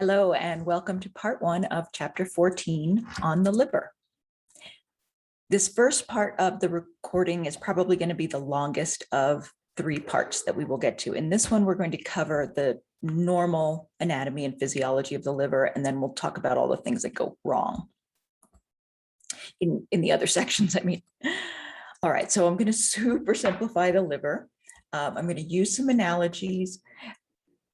Hello, and welcome to part 1 of chapter 14 on the liver. This first part of the recording is probably going to be the longest of 3 parts that we will get to. In this one, we're going to cover the normal anatomy and physiology of the liver, and then we'll talk about all the things that go wrong in the other sections, I mean. All right, so I'm going to super simplify the liver. I'm going to use some analogies.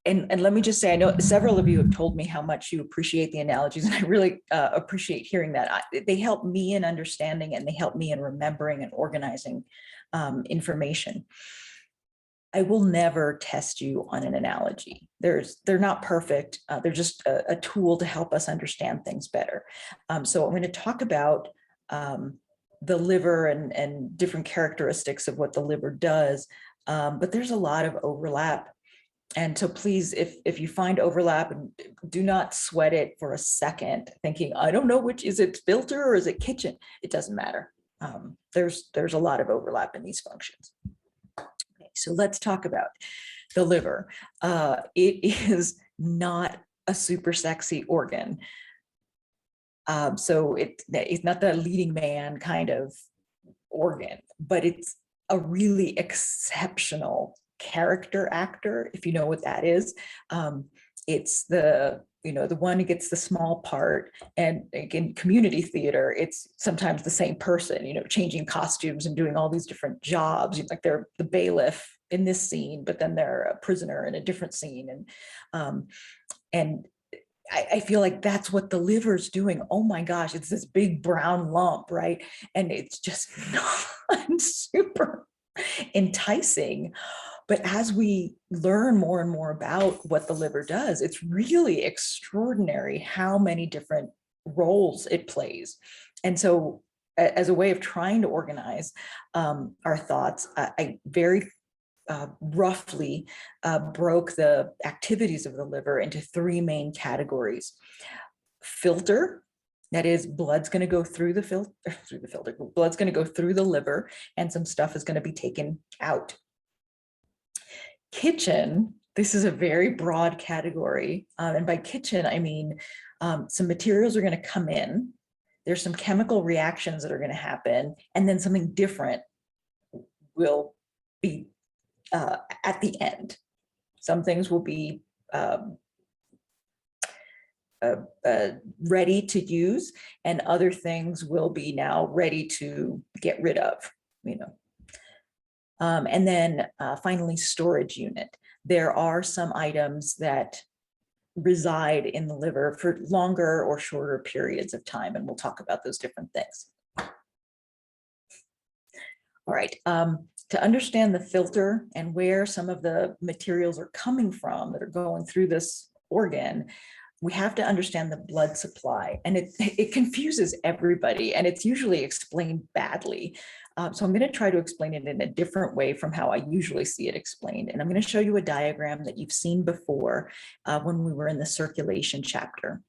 And let me just say, I know several of you have told me how much you appreciate the analogies, and I really appreciate hearing that. They help me in understanding, and they help me in remembering and organizing information. I will never test you on an analogy. They're not perfect. They're just a tool to help us understand things better. So I'm going to talk about the liver and different characteristics of what the liver does, but there's a lot of overlap. And so please, if you find overlap, and do not sweat it for a second, thinking, I don't know which, is it filter or is it kitchen? It doesn't matter. There's a lot of overlap in these functions. Okay, so let's talk about the liver. It is not a super sexy organ. So it's not the leading man kind of organ, but it's a really exceptional character actor, if you know what that is. It's the one who gets the small part, and in community theater, it's sometimes the same person, changing costumes and doing all these different jobs. Like they're the bailiff in this scene, but then they're a prisoner in a different scene, and I feel like that's what the liver's doing. Oh my gosh, it's this big brown lump, right? And it's just not super enticing. But as we learn more and more about what the liver does, it's really extraordinary how many different roles it plays. And so as a way of trying to organize our thoughts, I very roughly broke the activities of the liver into 3 main categories. Filter, that is, blood's going to go through the filter, blood's going to go through the liver, and some stuff is going to be taken out. Kitchen, this is a very broad category. And by kitchen, I mean some materials are going to come in. There's some chemical reactions that are going to happen, and then something different will be at the end. Some things will be ready to use, and other things will be now ready to get rid of, and then finally, storage unit. There are some items that reside in the liver for longer or shorter periods of time, and we'll talk about those different things. All right, to understand the filter and where some of the materials are coming from that are going through this organ, we have to understand the blood supply, and it confuses everybody, and it's usually explained badly. So I'm going to try to explain it in a different way from how I usually see it explained. And I'm going to show you a diagram that you've seen before when we were in the circulation chapter.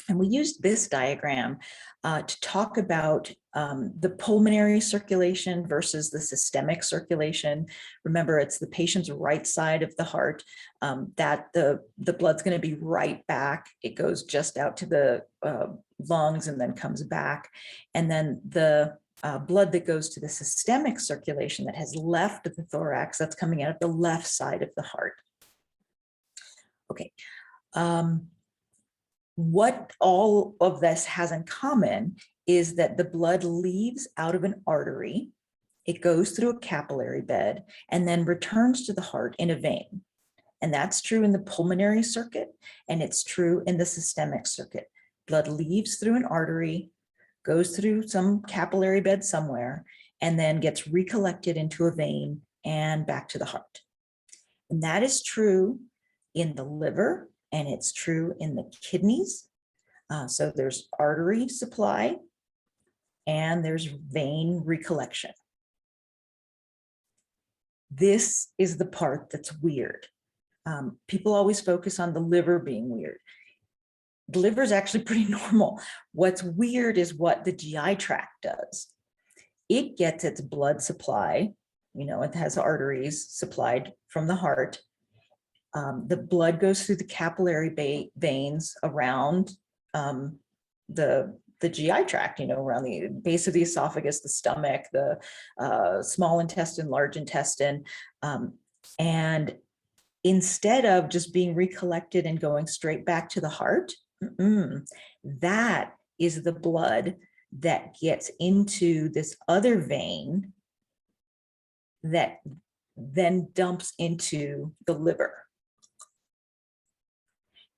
And we used this diagram to talk about the pulmonary circulation versus the systemic circulation. Remember, it's the patient's right side of the heart that the blood's going to be right back. It goes just out to the lungs and then comes back. And then the blood that goes to the systemic circulation that has left the thorax, that's coming out of the left side of the heart. Okay. What all of this has in common is that the blood leaves out of an artery, it goes through a capillary bed, and then returns to the heart in a vein. And that's true in the pulmonary circuit, and it's true in the systemic circuit. Blood leaves through an artery, goes through some capillary bed somewhere, and then gets recollected into a vein and back to the heart. And that is true in the liver, and it's true in the kidneys. So there's artery supply and there's vein recollection. This is the part that's weird. People always focus on the liver being weird. The liver is actually pretty normal. What's weird is what the GI tract does. It gets its blood supply, it has arteries supplied from the heart, The blood goes through the capillary veins around the GI tract, around the base of the esophagus, the stomach, the small intestine, large intestine. And instead of just being recollected and going straight back to the heart, that is the blood that gets into this other vein that then dumps into the liver.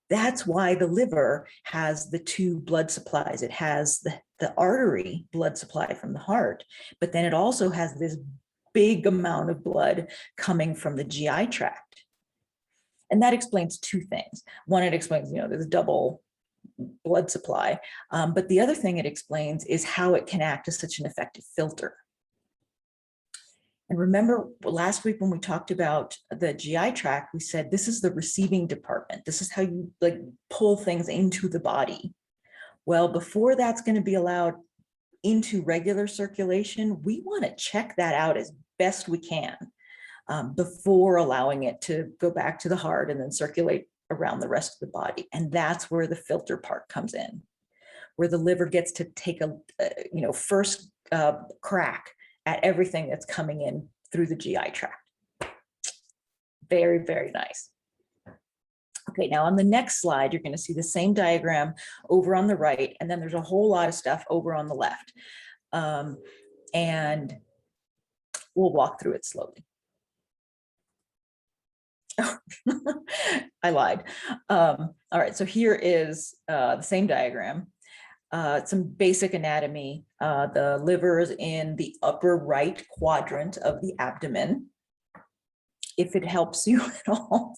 That's why the liver has the two blood supplies. It has the artery blood supply from the heart, but then it also has this big amount of blood coming from the GI tract. And that explains two things. One, it explains, there's double blood supply. But the other thing it explains is how it can act as such an effective filter. And remember last week when we talked about the GI tract, we said this is the receiving department. This is how you pull things into the body. Well, before that's going to be allowed into regular circulation, we want to check that out as best we can before allowing it to go back to the heart and then circulate around the rest of the body. And that's where the filter part comes in, where the liver gets to take a first crack at everything that's coming in through the GI tract. Very, very nice. Okay, now on the next slide, you're going to see the same diagram over on the right, and then there's a whole lot of stuff over on the left. And we'll walk through it slowly. I lied. All right, so here is the same diagram. Some basic anatomy. The liver is in the upper right quadrant of the abdomen. If it helps you at all,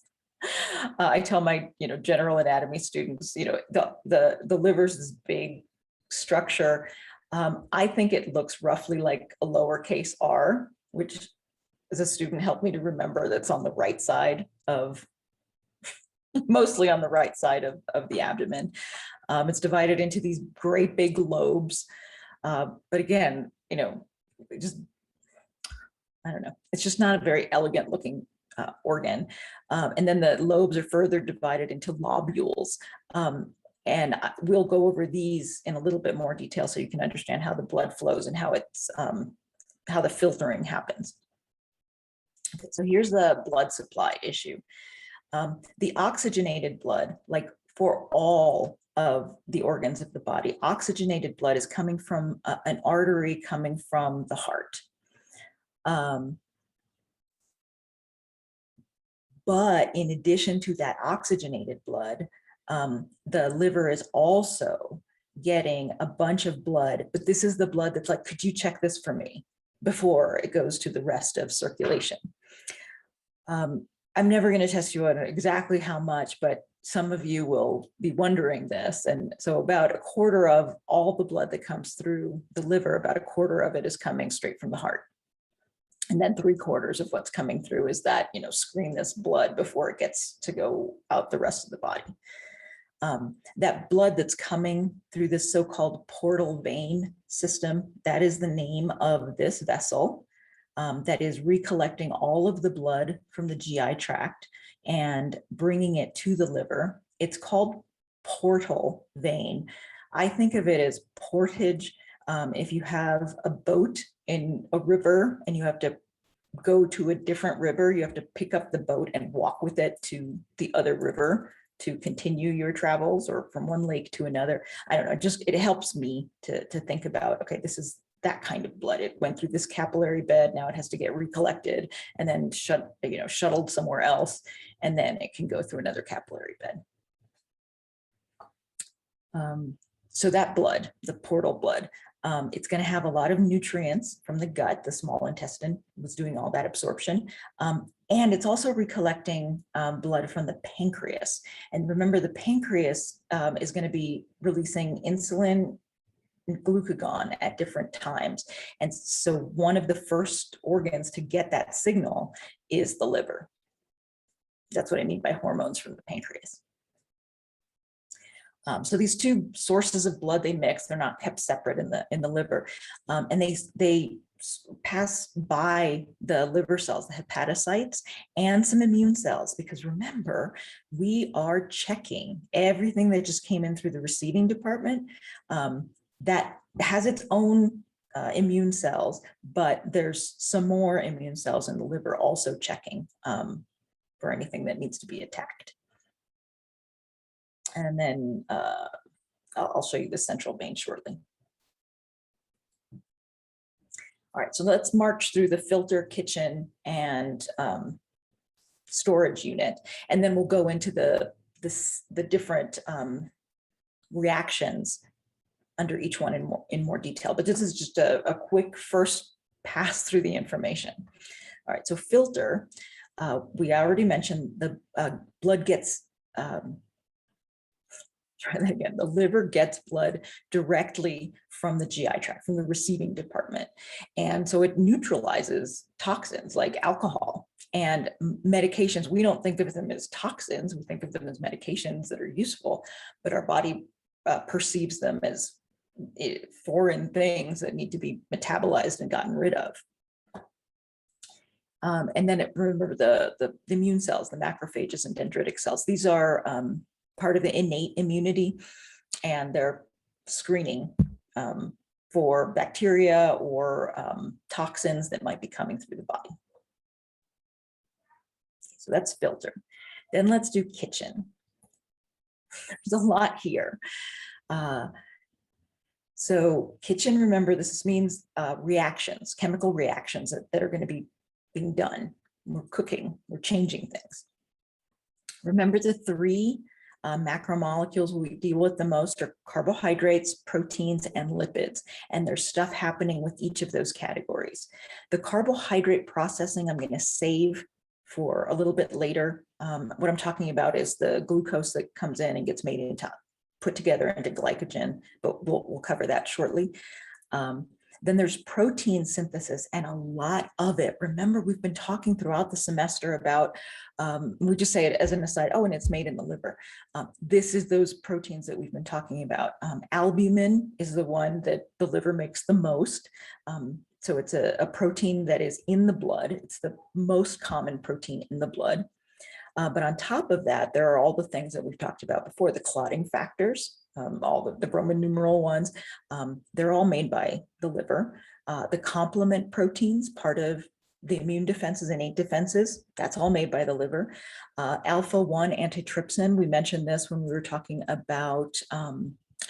I tell my general anatomy students, the liver's this big structure. I think it looks roughly like a lowercase r, which as a student helped me to remember that's on the right side of, mostly on the right side of the abdomen. It's divided into these great big lobes. But again, just, I don't know, it's just not a very elegant looking organ. And then the lobes are further divided into lobules. And we'll go over these in a little bit more detail so you can understand how the blood flows and how it's, how the filtering happens. Okay, so here's the blood supply issue. The oxygenated blood, like for all of the organs of the body, oxygenated blood is coming from an artery coming from the heart. But in addition to that oxygenated blood, the liver is also getting a bunch of blood, but this is the blood that's like, could you check this for me before it goes to the rest of circulation? I'm never going to test you on exactly how much, but some of you will be wondering this. And so about a quarter of all the blood that comes through the liver, about a quarter of it is coming straight from the heart. And then 3/4 of what's coming through is that, screen this blood before it gets to go out the rest of the body. That blood that's coming through this so-called portal vein system, that is the name of this vessel. That is recollecting all of the blood from the GI tract and bringing it to the liver. It's called portal vein. I think of it as portage. If you have a boat in a river and you have to go to a different river, you have to pick up the boat and walk with it to the other river to continue your travels, or from one lake to another. I don't know, just it helps me to think about, okay, this is that kind of blood. It went through this capillary bed. Now it has to get recollected and then shuttled somewhere else, and then it can go through another capillary bed. So that blood, the portal blood, it's going to have a lot of nutrients from the gut. The small intestine was doing all that absorption. And it's also recollecting blood from the pancreas. And remember, the pancreas is going to be releasing insulin and glucagon at different times. And so one of the first organs to get that signal is the liver. That's what I mean by hormones from the pancreas. So these two sources of blood, they mix, they're not kept separate in the liver. And they pass by the liver cells, the hepatocytes, and some immune cells, because remember, we are checking everything that just came in through the receiving department that has its own immune cells, but there's some more immune cells in the liver also checking for anything that needs to be attacked. And then I'll show you the central vein shortly. All right, so let's march through the filter, kitchen, and storage unit, and then we'll go into the different reactions under each one in more detail. But this is just a quick first pass through the information. All right, so filter, we already mentioned the blood gets, try that again, the liver gets blood directly from the GI tract, from the receiving department. And so it neutralizes toxins like alcohol and medications. We don't think of them as toxins, we think of them as medications that are useful, but our body perceives them as foreign things that need to be metabolized and gotten rid of. And then remember the immune cells, the macrophages and dendritic cells. These are part of the innate immunity, and they're screening for bacteria or toxins that might be coming through the body. So that's filter. Then let's do kitchen. There's a lot here. So kitchen, remember, this means reactions, chemical reactions that are going to be being done. We're cooking, we're changing things. Remember the three macromolecules we deal with the most are carbohydrates, proteins, and lipids. And there's stuff happening with each of those categories. The carbohydrate processing I'm going to save for a little bit later. What I'm talking about is the glucose that comes in and gets made into, put together into glycogen, but we'll cover that shortly. Then there's protein synthesis, and a lot of it. Remember, we've been talking throughout the semester about, we just say it as an aside, oh, and it's made in the liver. This is those proteins that we've been talking about. Albumin is the one that the liver makes the most. So it's a protein that is in the blood. It's the most common protein in the blood. But on top of that, there are all the things that we've talked about before, the clotting factors, all the Roman numeral ones, they're all made by the liver. The complement proteins, part of the immune defenses, innate defenses, that's all made by the liver. Alpha-1 antitrypsin, we mentioned this when we were talking about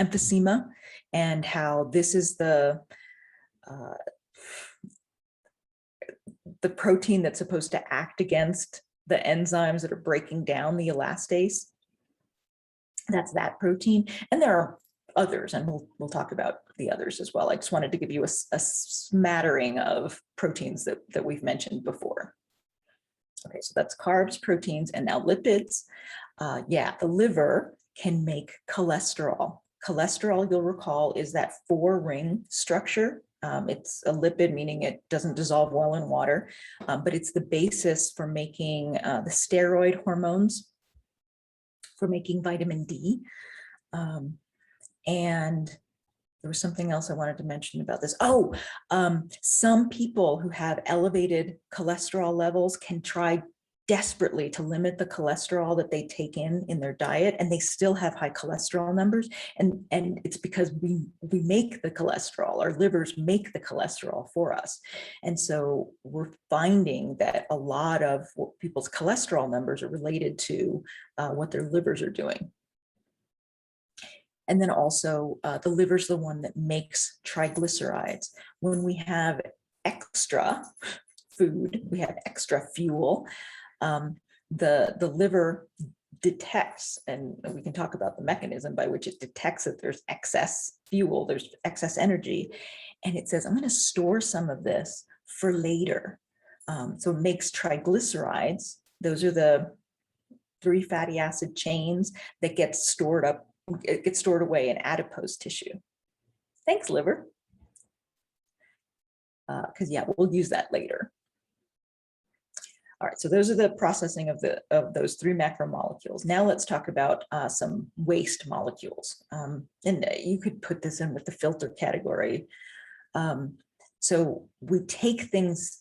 emphysema and how this is the protein that's supposed to act against the enzymes that are breaking down the elastase. That's that protein. And there are others, and we'll talk about the others as well. I just wanted to give you a smattering of proteins that we've mentioned before. Okay, so that's carbs, proteins, and now lipids. Yeah, the liver can make cholesterol. Cholesterol, you'll recall, is that 4-ring structure. It's a lipid, meaning it doesn't dissolve well in water, but it's the basis for making the steroid hormones, for making vitamin D. And there was something else I wanted to mention about this. Oh, some people who have elevated cholesterol levels can try desperately to limit the cholesterol that they take in their diet, and they still have high cholesterol numbers. And it's because we make the cholesterol, our livers make the cholesterol for us. And so we're finding that a lot of people's cholesterol numbers are related to what their livers are doing. And then also the liver's the one that makes triglycerides. When we have extra food, we have extra fuel, the liver detects, and we can talk about the mechanism by which it detects that there's excess fuel, there's excess energy, and it says, I'm going to store some of this for later. So it makes triglycerides. Those are the 3 fatty acid chains that get stored up, it gets stored away in adipose tissue. Thanks, liver. Because yeah, we'll use that later. All right, so those are the processing of those 3 macromolecules. Now let's talk about some waste molecules. And you could put this in with the filter category. So we take things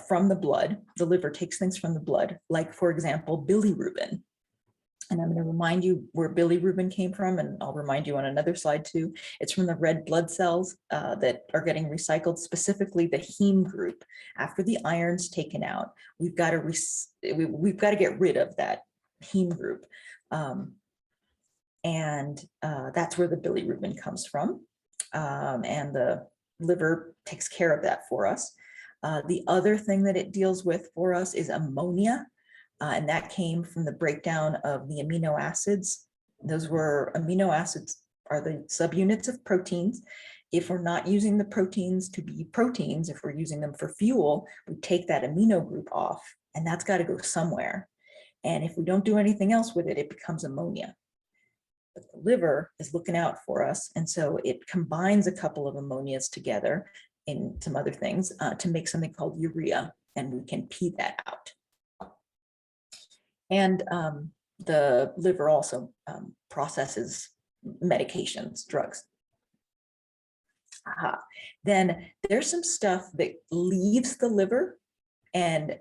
from the blood, the liver takes things from the blood, like for example, bilirubin. And I'm going to remind you where bilirubin came from, and I'll remind you on another slide too. It's from the red blood cells that are getting recycled, specifically the heme group. After the iron's taken out, we've got to get rid of that heme group. That's where the bilirubin comes from. And the liver takes care of that for us. The other thing that it deals with for us is ammonia. And that came from the breakdown of the amino acids. Those were amino acids are the subunits of proteins. If we're not using the proteins to be proteins, if we're using them for fuel, we take that amino group off, and that's got to go somewhere. And if we don't do anything else with it, it becomes ammonia. But the liver is looking out for us, and so it combines a couple of ammonias together in some other things to make something called urea, and we can pee that out. And the liver also processes medications, drugs. Then there's some stuff that leaves the liver and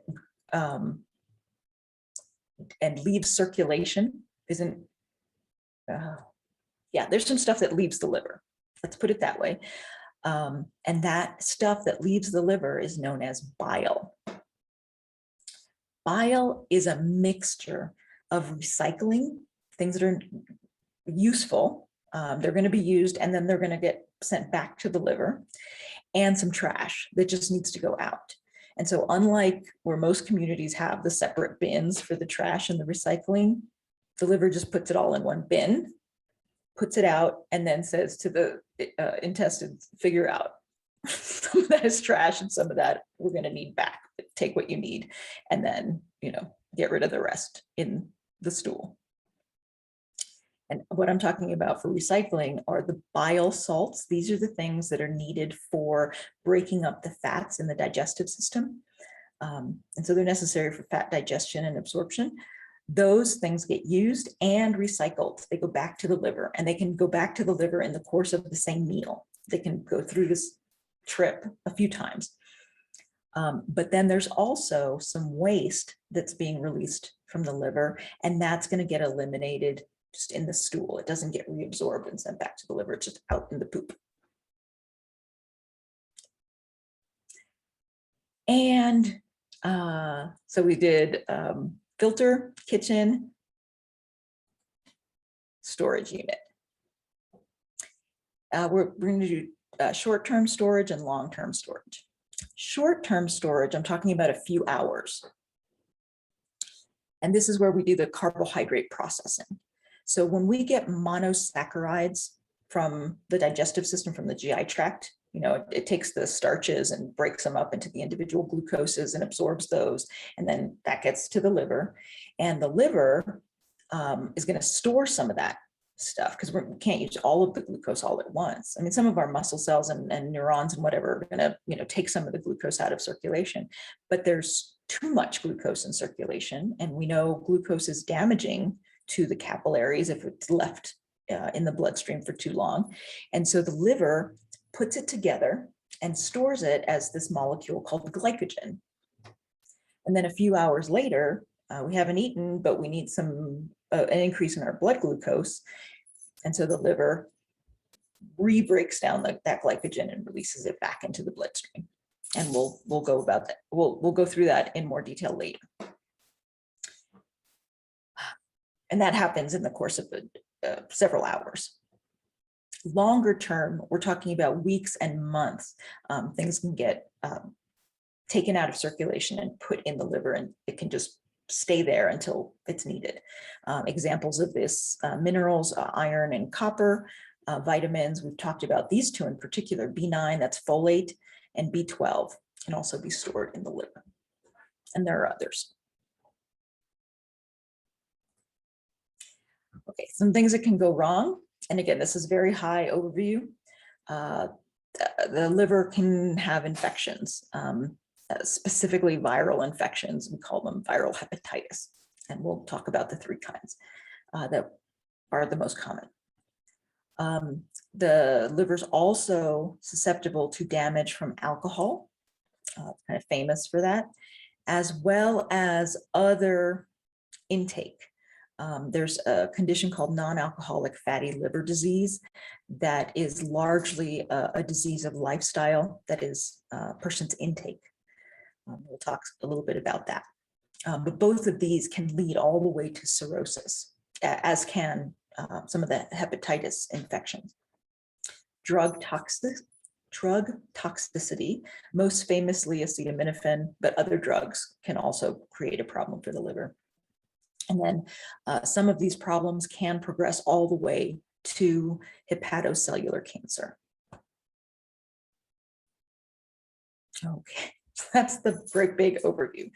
leaves circulation. There's some stuff that leaves the liver. Let's put it that way. And that stuff that leaves the liver is known as bile. Bile is a mixture of recycling, things that are useful, they're going to be used, and then they're going to get sent back to the liver, and some trash that just needs to go out. And so unlike where most communities have the separate bins for the trash and the recycling, the liver just puts it all in one bin, puts it out, and then says to the intestines, figure out. Some of that is trash and some of that we're going to need back. Take what you need, and then, get rid of the rest in the stool. And what I'm talking about for recycling are the bile salts. These are the things that are needed for breaking up the fats in the digestive system. And so they're necessary for fat digestion and absorption. Those things get used and recycled. They go back to the liver, and they can go back to the liver in the course of the same meal. They can go through this trip a few times. But then there's also some waste that's being released from the liver, and that's going to get eliminated just in the stool. It doesn't get reabsorbed and sent back to the liver. It's just out in the poop. And so we did filter, kitchen, storage unit. We're going to do short-term storage and long-term storage. Short-term storage, I'm talking about a few hours. And this is where we do the carbohydrate processing. So when we get monosaccharides from the digestive system, from the GI tract, it takes the starches and breaks them up into the individual glucoses and absorbs those. And then that gets to the liver. And the liver is going to store some of that stuff, because we can't use all of the glucose all at once. I mean, some of our muscle cells and neurons and whatever are going to take some of the glucose out of circulation, but there's too much glucose in circulation, and we know glucose is damaging to the capillaries if it's left in the bloodstream for too long. And so the liver puts it together and stores it as this molecule called glycogen. And then a few hours later, we haven't eaten, but we need an increase in our blood glucose. And so the liver re-breaks down that glycogen and releases it back into the bloodstream. And we'll go about that. We'll go through that in more detail later. And that happens in the course of several hours. Longer term, we're talking about weeks and months. Things can get taken out of circulation and put in the liver, and it can just stay there until it's needed. Examples of this, minerals, iron and copper, vitamins. We've talked about these two in particular. B9, that's folate, and B12 can also be stored in the liver. And there are others. Okay, some things that can go wrong. And again, this is very high overview. The liver can have infections, specifically viral infections. We call them viral hepatitis. And we'll talk about the three kinds that are the most common. The liver's also susceptible to damage from alcohol, kind of famous for that, as well as other intake. There's a condition called non-alcoholic fatty liver disease that is largely a disease of lifestyle, that is a person's intake. We'll talk a little bit about that. But both of these can lead all the way to cirrhosis, as can some of the hepatitis infections. Drug toxicity, most famously acetaminophen, but other drugs can also create a problem for the liver. And then some of these problems can progress all the way to hepatocellular cancer. Okay, so that's the great big overview.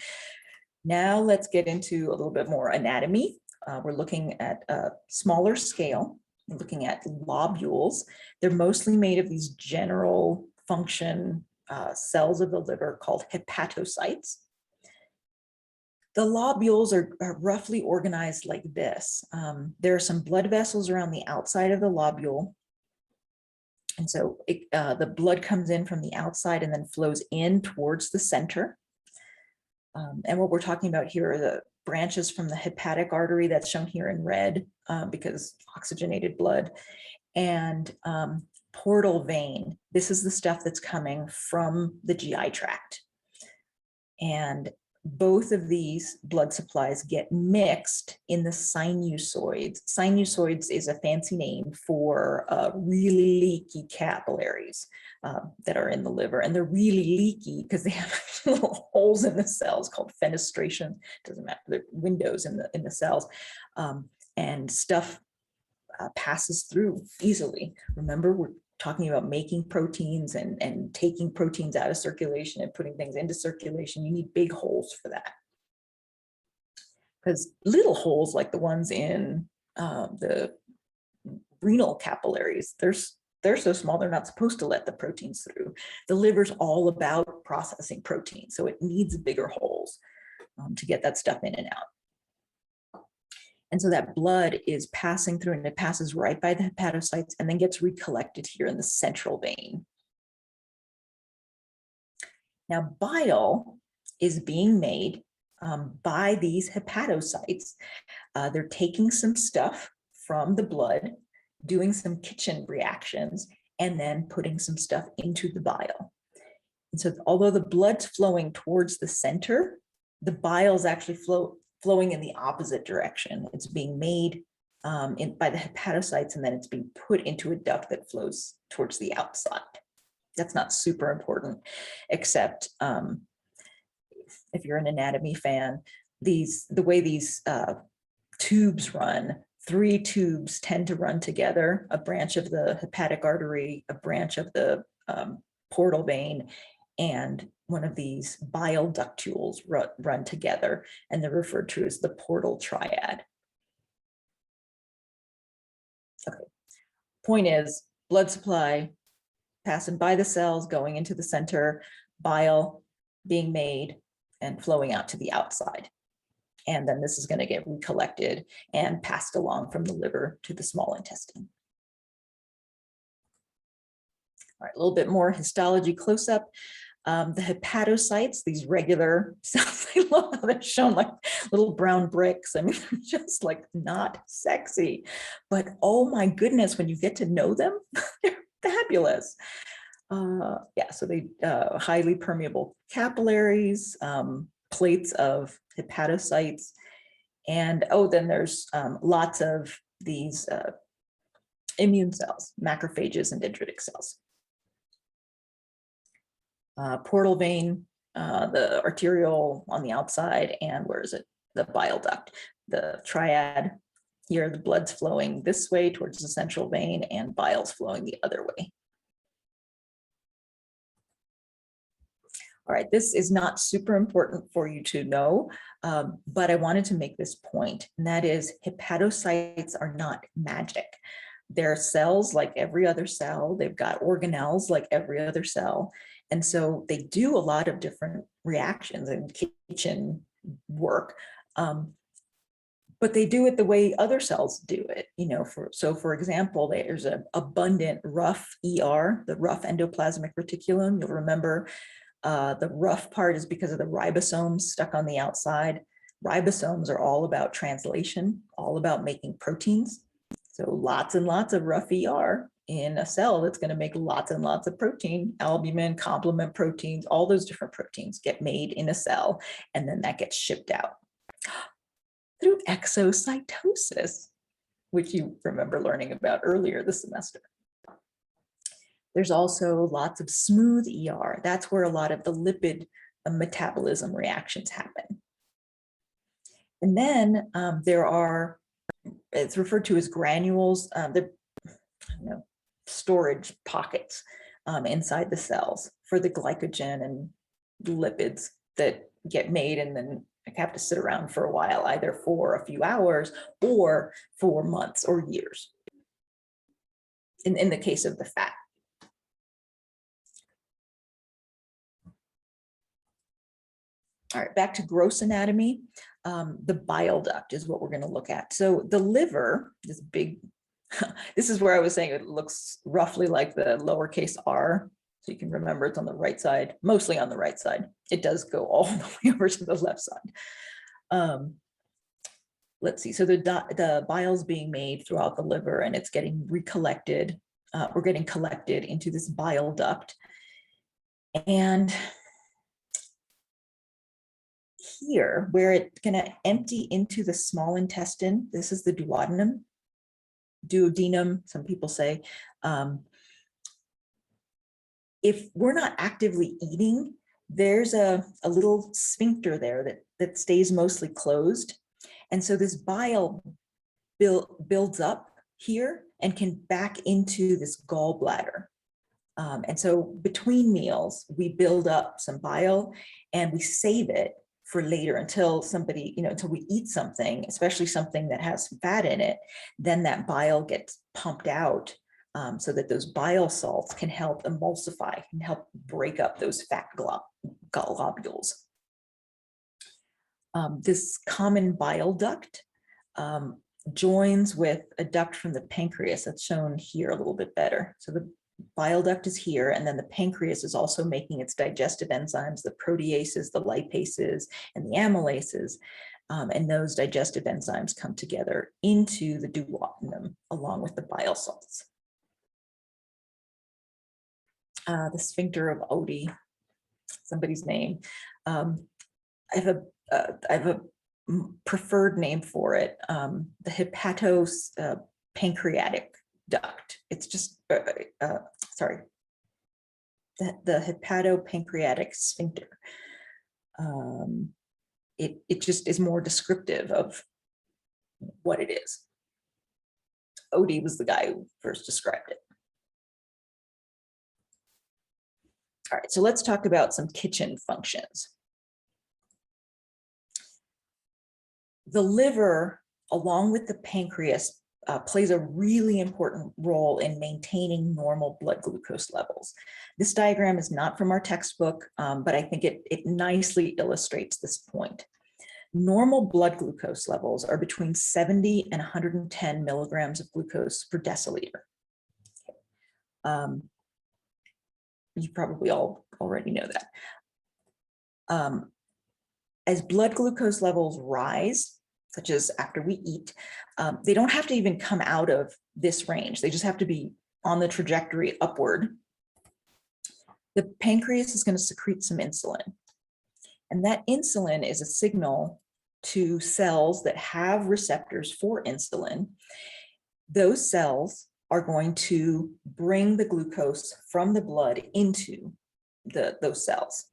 Now let's get into a little bit more anatomy. We're looking at a smaller scale. We're looking at lobules. They're mostly made of these general function cells of the liver called hepatocytes. The lobules are roughly organized like this. There are some blood vessels around the outside of the lobule. And so the blood comes in from the outside and then flows in towards the center. And what we're talking about here are the branches from the hepatic artery that's shown here in red because oxygenated blood, and portal vein. This is the stuff that's coming from the GI tract. And both of these blood supplies get mixed in the sinusoids. Sinusoids is a fancy name for really leaky capillaries that are in the liver. And they're really leaky because they have little holes in the cells called fenestration. Doesn't matter, they're windows in the cells. And stuff passes through easily. Remember, we're talking about making proteins and taking proteins out of circulation and putting things into circulation. You need big holes for that. Because little holes like the ones in the renal capillaries, they're so small, they're not supposed to let the proteins through. The liver's all about processing protein, so it needs bigger holes to get that stuff in and out. And so that blood is passing through, and it passes right by the hepatocytes and then gets recollected here in the central vein. Now, bile is being made by these hepatocytes. They're taking some stuff from the blood, doing some kitchen reactions, and then putting some stuff into the bile. And so although the blood's flowing towards the center, the bile is actually flowing in the opposite direction. It's being made by the hepatocytes, and then it's being put into a duct that flows towards the outside. That's not super important, except if you're an anatomy fan, the way these tubes run, 3 tubes tend to run together: a branch of the hepatic artery, a branch of the portal vein, and one of these bile ductules run together, and they're referred to as the portal triad. Okay, point is, blood supply passing by the cells, going into the center, bile being made and flowing out to the outside. And then this is going to get recollected and passed along from the liver to the small intestine. All right, a little bit more histology close-up. The hepatocytes, these regular cells, I love how they're shown like little brown bricks. I mean, they're just like not sexy, but oh my goodness, when you get to know them, they're fabulous. Yeah, so they highly permeable capillaries, plates of hepatocytes, and then there's lots of these immune cells, macrophages and dendritic cells. Portal vein, the arteriole on the outside, and where is it? The bile duct, the triad. Here, the blood's flowing this way towards the central vein, and bile's flowing the other way. All right, this is not super important for you to know, but I wanted to make this point, and that is hepatocytes are not magic. They're cells like every other cell. They've got organelles like every other cell. And so they do a lot of different reactions and kitchen work. but they do it the way other cells do it, for example, there's an abundant rough ER, the rough endoplasmic reticulum. You'll remember the rough part is because of the ribosomes stuck on the outside. Ribosomes are all about translation, all about making proteins. So lots and lots of rough ER in a cell that's going to make lots and lots of protein, albumin, complement proteins, all those different proteins get made in a cell, and then that gets shipped out through exocytosis, which you remember learning about earlier this semester. There's also lots of smooth ER. That's where a lot of the lipid metabolism reactions happen. And then there are, it's referred to as granules, they're storage pockets inside the cells for the glycogen and lipids that get made and then have to sit around for a while, either for a few hours or for months or years, in the case of the fat. All right, back to gross anatomy. The bile duct is what we're going to look at. So the liver, this big, this is where I was saying it looks roughly like the lowercase r. So you can remember it's on the right side, mostly on the right side. It does go all the way over to the left side. Let's see. So the bile is being made throughout the liver and it's getting recollected. We're getting collected into this bile duct. And here, where it's going to empty into the small intestine, this is the duodenum, some people say. If we're not actively eating, there's a little sphincter there that stays mostly closed. And so this bile builds up here and can back into this gallbladder. And so between meals, we build up some bile and we save it for later until until we eat something, especially something that has fat in it, then that bile gets pumped out so that those bile salts can help emulsify, can help break up those fat globules. This common bile duct joins with a duct from the pancreas that's shown here a little bit better. So the bile duct is here, and then the pancreas is also making its digestive enzymes, the proteases, the lipases, and the amylases, and those digestive enzymes come together into the duodenum along with the bile salts. The sphincter of Oddi, somebody's name. I have a preferred name for it, the hepatopancreatic duct. It's just, the hepatopancreatic sphincter. It just is more descriptive of what it is. Oddi was the guy who first described it. All right, so let's talk about some kitchen functions. The liver, along with the pancreas, plays a really important role in maintaining normal blood glucose levels. This diagram is not from our textbook, but I think it nicely illustrates this point. Normal blood glucose levels are between 70 and 110 milligrams of glucose per deciliter. You probably all already know that. As blood glucose levels rise, such as after we eat, they don't have to even come out of this range. They just have to be on the trajectory upward. The pancreas is going to secrete some insulin. And that insulin is a signal to cells that have receptors for insulin. Those cells are going to bring the glucose from the blood into those cells.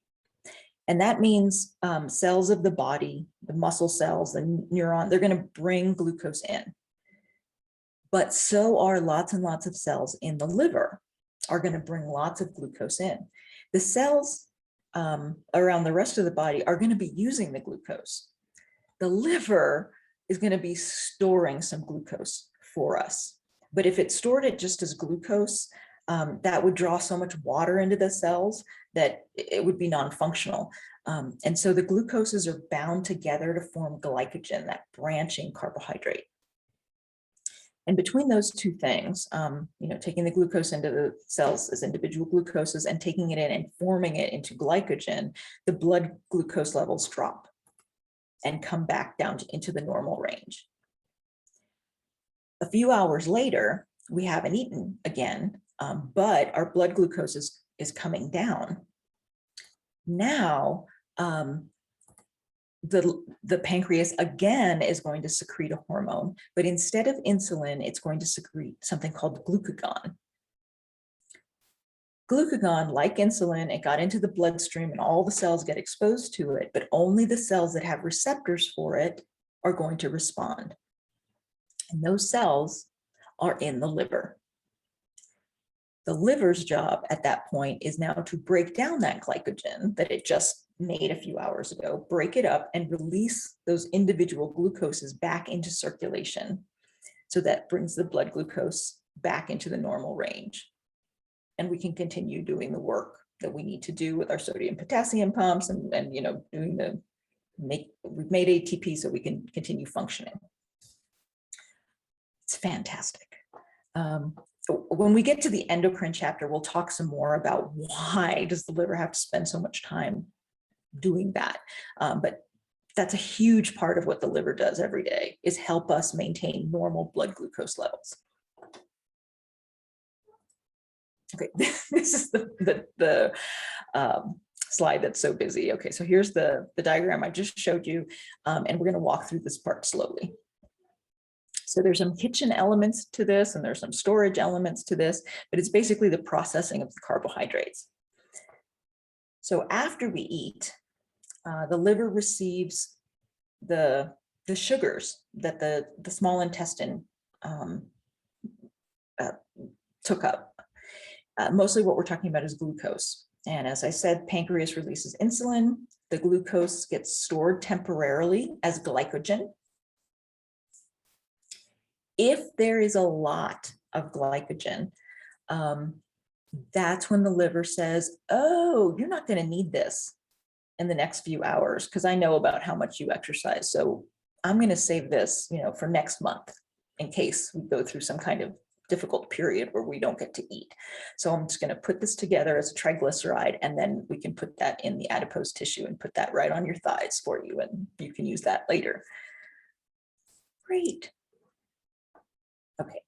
And that means cells of the body, the muscle cells, the neuron, they're going to bring glucose in. But so are lots and lots of cells in the liver are going to bring lots of glucose in. The cells around the rest of the body are going to be using the glucose. The liver is going to be storing some glucose for us. But if it stored it just as glucose, that would draw so much water into the cells that it would be non-functional. And so the glucoses are bound together to form glycogen, that branching carbohydrate. And between those two things, taking the glucose into the cells as individual glucoses and taking it in and forming it into glycogen, the blood glucose levels drop and come back down into the normal range. A few hours later, we haven't eaten again, but our blood glucose is coming down. Now, the pancreas again is going to secrete a hormone, but instead of insulin, it's going to secrete something called glucagon. Glucagon, like insulin, it got into the bloodstream and all the cells get exposed to it, but only the cells that have receptors for it are going to respond. And those cells are in the liver. The liver's job at that point is now to break down that glycogen that it just made a few hours ago, break it up and release those individual glucoses back into circulation. So that brings the blood glucose back into the normal range. And we can continue doing the work that we need to do with our sodium potassium pumps and doing we've made ATP so we can continue functioning. It's fantastic. When we get to the endocrine chapter, we'll talk some more about why does the liver have to spend so much time doing that. But that's a huge part of what the liver does every day, is help us maintain normal blood glucose levels. Okay, this is the slide that's so busy. Okay, so here's the diagram I just showed you, and we're going to walk through this part slowly. So there's some kitchen elements to this, and there's some storage elements to this, but it's basically the processing of the carbohydrates. So after we eat, the liver receives the sugars that the small intestine took up. Mostly what we're talking about is glucose. And as I said, pancreas releases insulin. The glucose gets stored temporarily as glycogen. If there is a lot of glycogen, that's when the liver says, oh, you're not going to need this in the next few hours because I know about how much you exercise. So I'm going to save this, for next month in case we go through some kind of difficult period where we don't get to eat. So I'm just going to put this together as a triglyceride, and then we can put that in the adipose tissue and put that right on your thighs for you, and you can use that later. Great. Okay.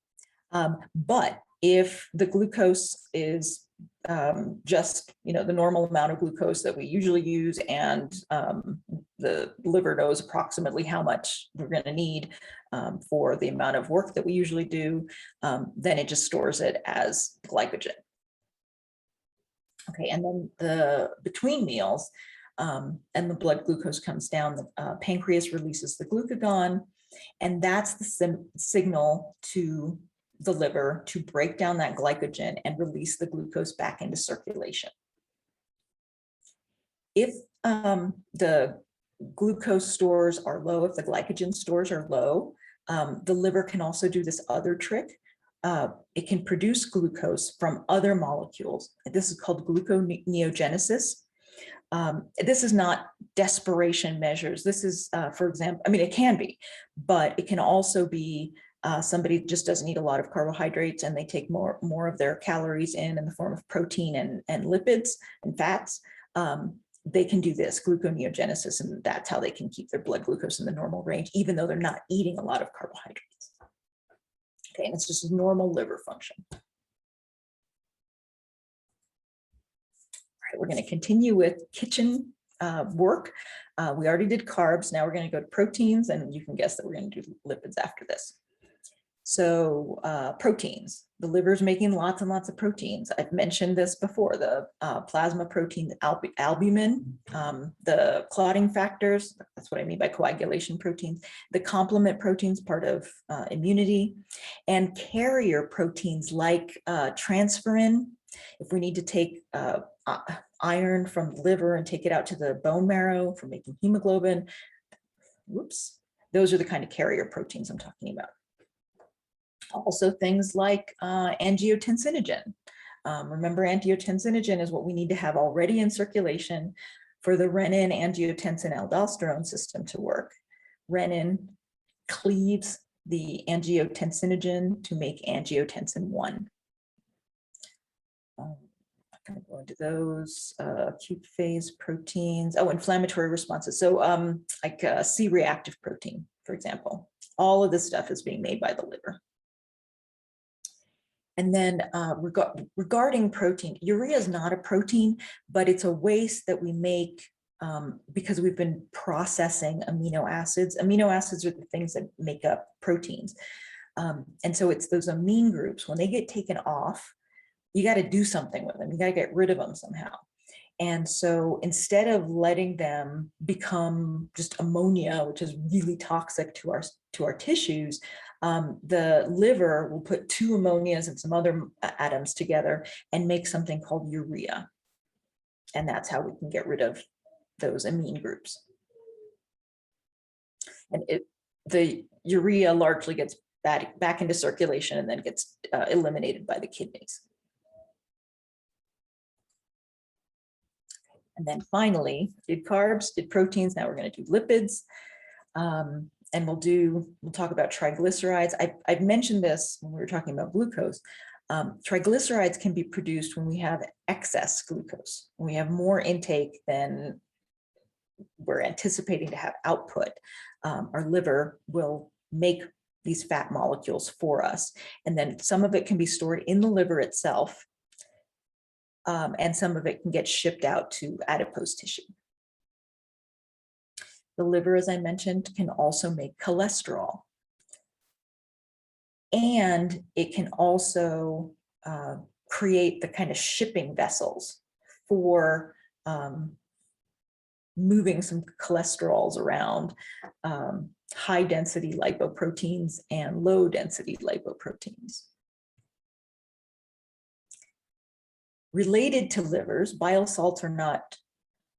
But if the glucose is just, the normal amount of glucose that we usually use, and the liver knows approximately how much we're going to need for the amount of work that we usually do, then it just stores it as glycogen. Okay, and then between meals, and the blood glucose comes down, the pancreas releases the glucagon, and that's the signal to the liver to break down that glycogen and release the glucose back into circulation. If the glucose stores are low, if the glycogen stores are low, the liver can also do this other trick. It can produce glucose from other molecules. This is called gluconeogenesis. This is not desperation measures. This is, for example, it can be, but it can also be somebody just doesn't eat a lot of carbohydrates and they take more of their calories in the form of protein and lipids and fats. They can do this gluconeogenesis, and that's how they can keep their blood glucose in the normal range, even though they're not eating a lot of carbohydrates. Okay, and it's just a normal liver function. All right, we're going to continue with kitchen work. We already did carbs. Now we're going to go to proteins, and you can guess that we're going to do lipids after this. So proteins, the liver is making lots and lots of proteins. I've mentioned this before, the plasma protein, albumin, the clotting factors, that's what I mean by coagulation proteins, the complement proteins, part of immunity, and carrier proteins like transferrin. If we need to take iron from the liver and take it out to the bone marrow for making hemoglobin, those are the kind of carrier proteins I'm talking about. Also things like angiotensinogen, Remember, angiotensinogen is what we need to have already in circulation for the renin, angiotensin, aldosterone system to work. Renin cleaves the angiotensinogen to make angiotensin 1. I'm going to go into those acute phase proteins. Oh, inflammatory responses. So like C-reactive protein, for example. All of this stuff is being made by the liver. And then regarding protein, urea is not a protein, but it's a waste that we make because we've been processing amino acids. Amino acids are the things that make up proteins. And so it's those amine groups, when they get taken off, you got to do something with them. You got to get rid of them somehow. And so instead of letting them become just ammonia, which is really toxic to our tissues, the liver will put 2 ammonias and some other atoms together and make something called urea. And that's how we can get rid of those amine groups. And the urea largely gets back into circulation and then gets eliminated by the kidneys. And then finally, did carbs, did proteins, now we're going to do lipids. And we'll talk about triglycerides. I've mentioned this when we were talking about glucose. Triglycerides can be produced when we have excess glucose, when we have more intake than we're anticipating to have output. Our liver will make these fat molecules for us. And then some of it can be stored in the liver itself. And some of it can get shipped out to adipose tissue. The liver, as I mentioned, can also make cholesterol. And it can also create the kind of shipping vessels for moving some cholesterols around, high density lipoproteins and low density lipoproteins. Related to livers, bile salts are not,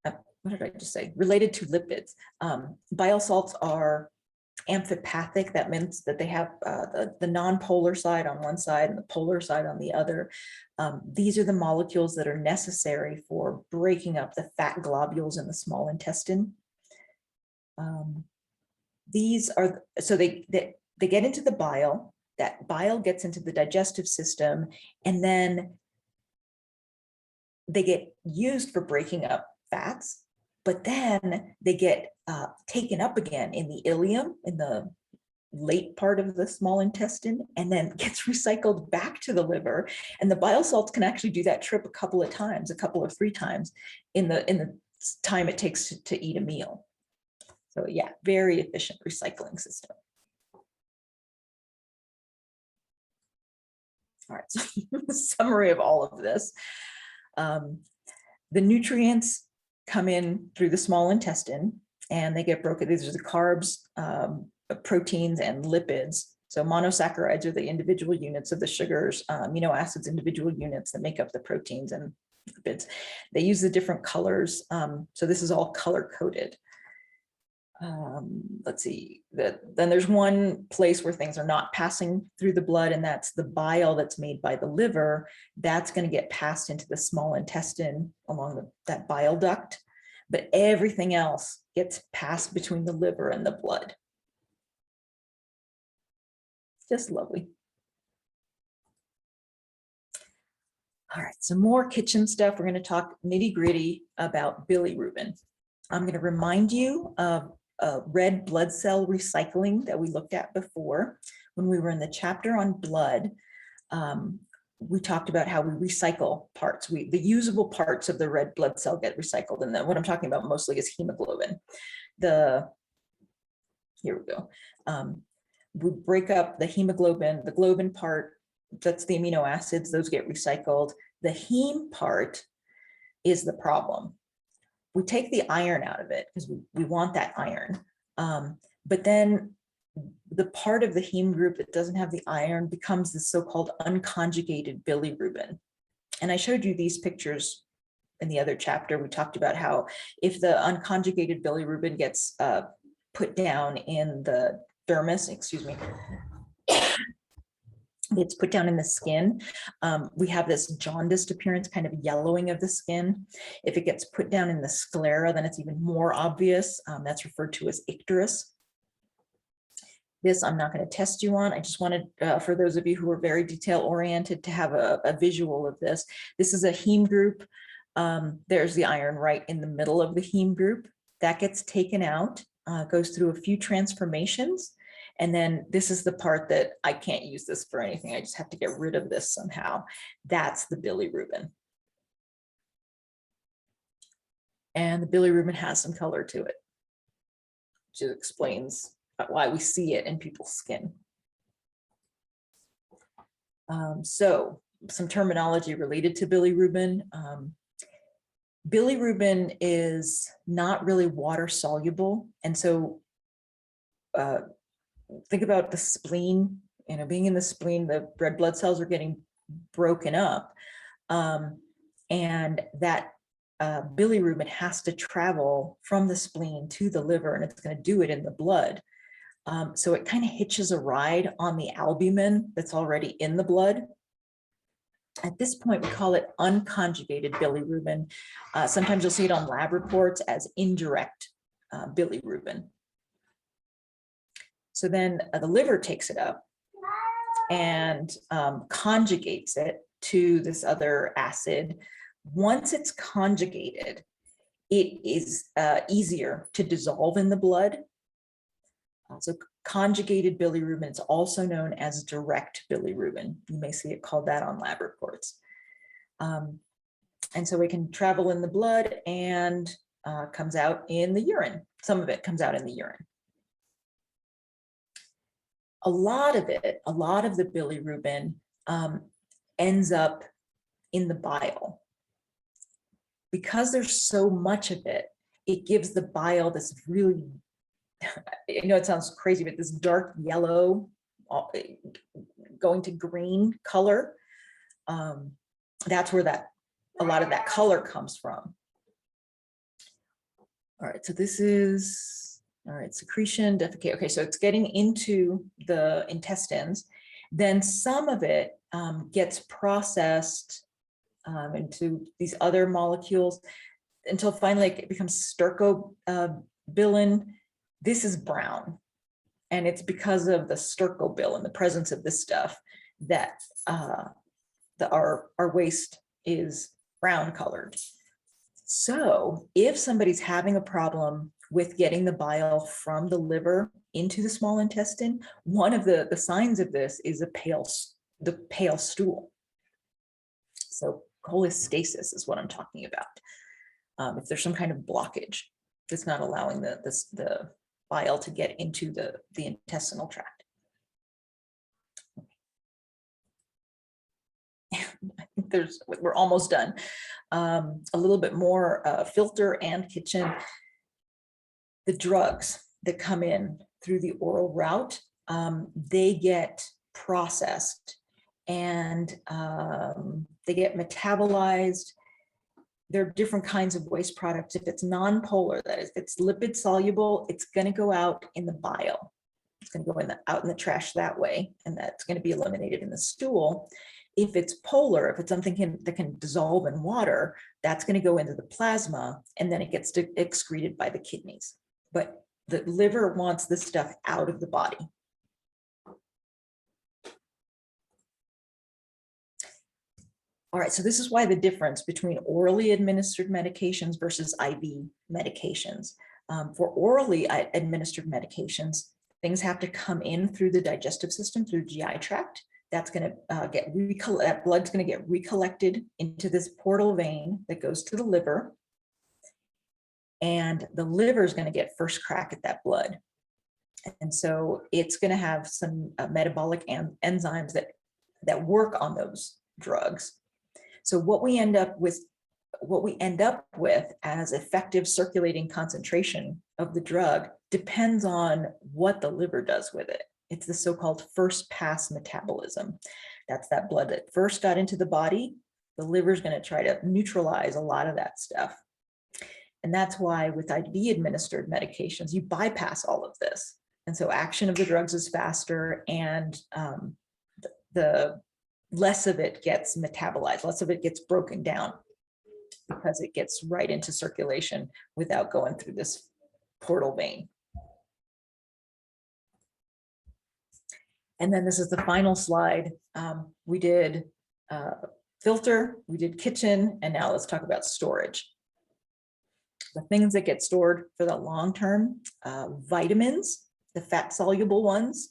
what did I just say? Related to lipids. Bile salts are amphipathic. That means that they have the non-polar side on one side and the polar side on the other. These are the molecules that are necessary for breaking up the fat globules in the small intestine. These are, so they get into the bile, that bile gets into the digestive system, and then they get used for breaking up fats, but then they get taken up again in the ileum, in the late part of the small intestine, and then gets recycled back to the liver. And the bile salts can actually do that trip a couple of times, 3 times in the time it takes to eat a meal. So yeah, very efficient recycling system. All right, so summary of all of this. The nutrients come in through the small intestine and they get broken. These are the carbs, proteins, and lipids. So monosaccharides are the individual units of the sugars, amino acids, individual units that make up the proteins and lipids. They use the different colors. So this is all color coded. Let's see, then there's one place where things are not passing through the blood, and that's the bile that's made by the liver. That's going to get passed into the small intestine along that bile duct, but everything else gets passed between the liver and the blood. Just lovely. All right, some more kitchen stuff. We're going to talk nitty-gritty about bilirubin. I'm going to remind you of red blood cell recycling that we looked at before. When we were in the chapter on blood, we talked about how we recycle parts. The usable parts of the red blood cell get recycled. And then what I'm talking about mostly is hemoglobin. Here we go. We break up the hemoglobin, the globin part, that's the amino acids, those get recycled. The heme part is the problem. We take the iron out of it because we want that iron. But then the part of the heme group that doesn't have the iron becomes the so-called unconjugated bilirubin. And I showed you these pictures in the other chapter. We talked about how if the unconjugated bilirubin gets put down in the dermis, excuse me, It's put down in the skin. We have this jaundiced appearance, kind of yellowing of the skin. If it gets put down in the sclera, then it's even more obvious. That's referred to as icterus. This I'm not going to test you on. I just wanted, for those of you who are very detail oriented, to have a visual of this. This is a heme group. There's the iron right in the middle of the heme group. That gets taken out, goes through a few transformations. And then this is the part that I can't use this for anything. I just have to get rid of this somehow. That's the bilirubin. And the bilirubin has some color to it, which explains why we see it in people's skin. So some terminology related to bilirubin. Bilirubin is not really water soluble. And so think about the spleen, being in the spleen, the red blood cells are getting broken up. And that bilirubin has to travel from the spleen to the liver, and it's going to do it in the blood. So it kind of hitches a ride on the albumin that's already in the blood. At this point, we call it unconjugated bilirubin. Sometimes you'll see it on lab reports as indirect bilirubin. So then the liver takes it up and conjugates it to this other acid. Once it's conjugated, it is easier to dissolve in the blood. So conjugated bilirubin is also known as direct bilirubin. You may see it called that on lab reports. And so it can travel in the blood and comes out in the urine. Some of it comes out in the urine. A lot of the bilirubin ends up in the bile. Because there's so much of it, it gives the bile this really, it sounds crazy, but this dark yellow going to green color. That's where a lot of that color comes from. All right, so this is, all right, secretion, defecate. Okay, so it's getting into the intestines. Then some of it gets processed into these other molecules until finally it becomes stercobilin. This is brown, and it's because of the stercobilin, the presence of this stuff, that our waste is brown colored. So if somebody's having a problem with getting the bile from the liver into the small intestine, one of the signs of this is the pale stool. So cholestasis is what I'm talking about. If there's some kind of blockage that's not allowing the bile to get into the intestinal tract. I think we're almost done. A little bit more filter and kitchen. The drugs that come in through the oral route, they get processed and they get metabolized. There are different kinds of waste products. If it's non-polar, that is, if it's lipid soluble, it's going to go out in the bile. It's going to go out in the trash that way, and that's going to be eliminated in the stool. If it's polar, if it's something that can dissolve in water, that's going to go into the plasma, and then it gets excreted by the kidneys. But the liver wants this stuff out of the body. All right, so this is why the difference between orally administered medications versus IV medications. For orally administered medications, things have to come in through the digestive system, through GI tract. That's going to that blood's going to get recollected into this portal vein that goes to the liver. And the liver is going to get first crack at that blood. And so it's going to have some metabolic enzymes that work on those drugs. So what we end up with as effective circulating concentration of the drug depends on what the liver does with it. It's the so-called first pass metabolism. That's that blood that first got into the body. The liver is going to try to neutralize a lot of that stuff. And that's why with IV administered medications, you bypass all of this. And so action of the drugs is faster, and the less of it gets metabolized, less of it gets broken down, because it gets right into circulation without going through this portal vein. And then this is the final slide. We did filter, we did kitchen, and now let's talk about storage. The things that get stored for the long term, vitamins, the fat soluble ones,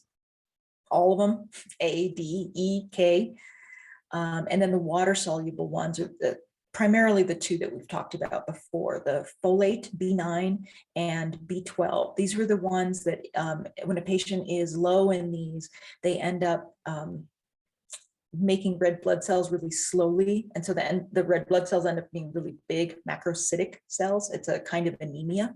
all of them, A, D, E, K, and then the water soluble ones are primarily the two that we've talked about before, the folate, B9 and B12. These were the ones that when a patient is low in these, they end up making red blood cells really slowly. And so the red blood cells end up being really big macrocytic cells. It's a kind of anemia.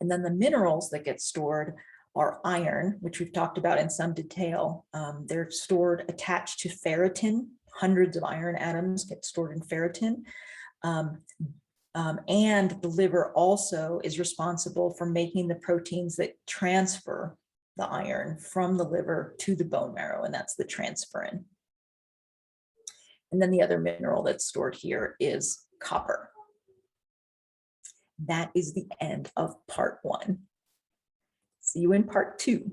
And then the minerals that get stored are iron, which we've talked about in some detail. They're stored attached to ferritin. Hundreds of iron atoms get stored in ferritin. And the liver also is responsible for making the proteins that transfer the iron from the liver to the bone marrow, and that's the transferrin. And then the other mineral that's stored here is copper. That is the end of part 1. See you in part 2.